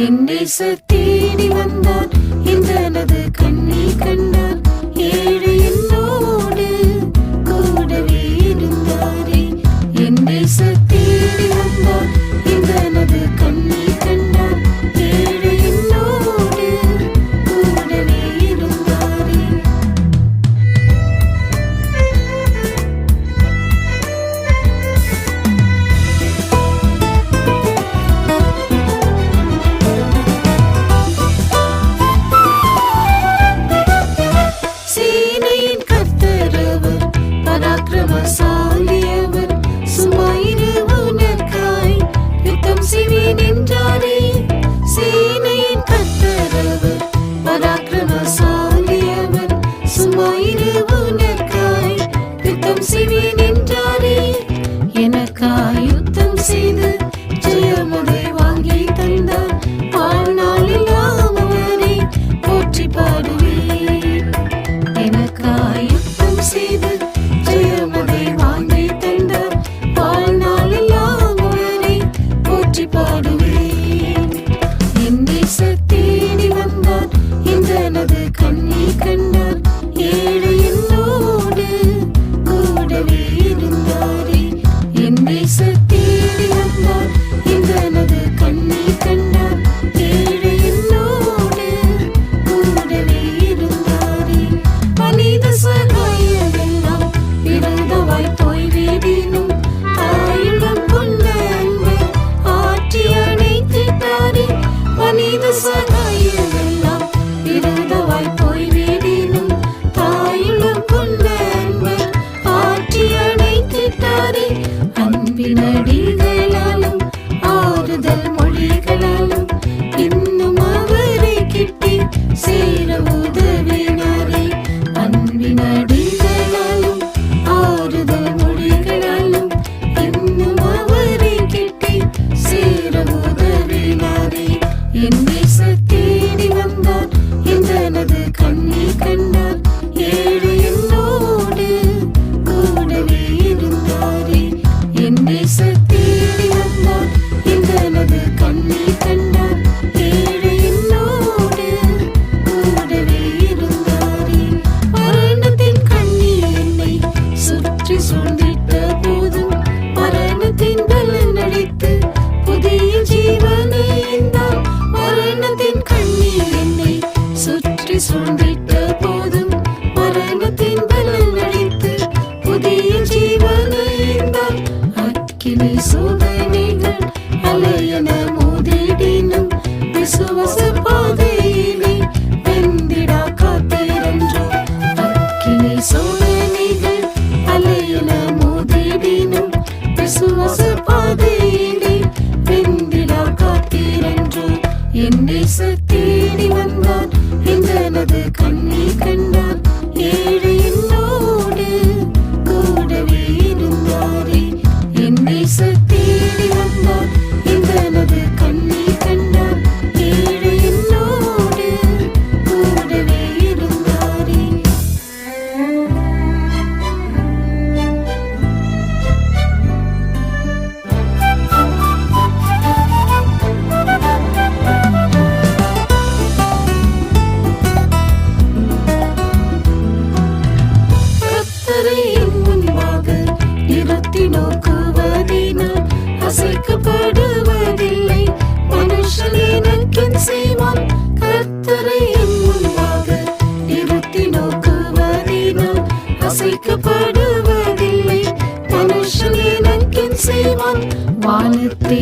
என் நேசர் தேடி வந்தார், எந்தனது கண்ணீர் கண்டார். ஏழை என்னோடு கூடவே இருந்தாரே. என் நேசர் தேடி வந்தார், எந்தனது கண்ணீர் கண்டார். ஏழை என்னோடு கூடவே இருந்தாரே. சேனையின் கர்த்தர் அவர், பராக்கிரமசாலி அவர். சும்மாயிரு உனக்காய் யுத்தம் செய்வேன் என்றாரே. சேனையின் கர்த்தர் அவர், பராக்கிரமசாலி அவர். சும்மாயிரு உனக்காய் யுத்தம் செய்வேன் என்றாரே. எனக்காய் யுத்தம் செய்து ஜெயமதை வாங்கி தந்தார். வாழ்நாளெல்லாம் அவரை போற்றி பாடுவேன். எனக்காய் யுத்தம் செய்து ஜெயமதை வாங்கி தந்தார். வாழ்நாளெல்லாம் அவரை போற்றி பாடுவேன். என் நேசர் தேடி வந்தார், எந்தனது கண்ணீர் கண்டார். ஏழை என்னோடு கூடவே இருந்தாரே. என் நேசர் தேடி வந்தார், எந்தனது கண்ணீர் கண்டார். ஏழை என்னோடு கூடவே இருந்தாரே. மனித சகாயமெல்லாம் விருந்தவாய் போய்விடினும், தாயிடம் கொண்ட அன்பை ஆற்றி அணைத்திட்டாரே. மனித சகாயமெல்லாம் விருந்தவாய் போய்விடினும், தாயிடம் கொண்ட அன்பை ஆற்றி அணைத்திட்டாரே. அன்பின் அடிகளாலும் ஆறுதல் மொழிகளாலும் இன்னும் அவரை கிட்டி சேர உதவினாரே. அன்பின் அடிகளாலும் ஆறுதல் மொழிகளாலும் இன்னும் அவரை கிட்டி சேர உதவினாரே. என் நேசர் தேடி வந்தார், எந்தனது கண்ணீர் கண்டார். ஏழை என்னோடு கூடவே இருந்தாரே. என் நேசர் தேடி வந்தார், எந்தனது கண்ணீர் கண்டார். ஏழை என்னோடு கூடவே இருந்தாரே. மரணத்தின் கண்ணீர் என்னை சுற்றி சூழ்ந்திட்ட போதும், மரணத்தின் பலன் அளித்து புதிய ஜீவனை ஈந்தார். மரணத்தின் கண்ணீர் என்னை சுற்றி சூழ்ந்திட்ட போதும், மரணத்தின் பலன் அளித்து புதிய ஜீவனை ஈந்தார். அக்கினி சோதனைகள் அலையென மோதிடினும், விசுவாச பாதையிலே வெந்திடா காத்திரன்றோ. அக்கினி சோதனைகள் அலையென மோதிடினும், விசுவாச பாதையிலே வெந்திடா காத்திரன்றோ. என் நேசர் தேடி வந்தார், எந்தனது கண்ணீர் கண்டார். ஏழை என்னோடு கூடவே இருந்தாரே. என் நேசர் தேடி வந்தார், எந்தனது கண்ணீர் கண்டார். ஏழை என்னோடு கூடவே இருந்தாரே. கர்த்தரை என் முன்பாக நிறுத்தி நோக்குவதினால் அசைக்கப்படுவதில்லை. மனுஷன் எனக்கென் செய்வான். கர்த்தரை என் முன்பாக நிறுத்தி நோக்குவதினால் அசைக்கப்படுவதில்லை. மனுஷன் எனக்கென் செய்வான். வானத்தை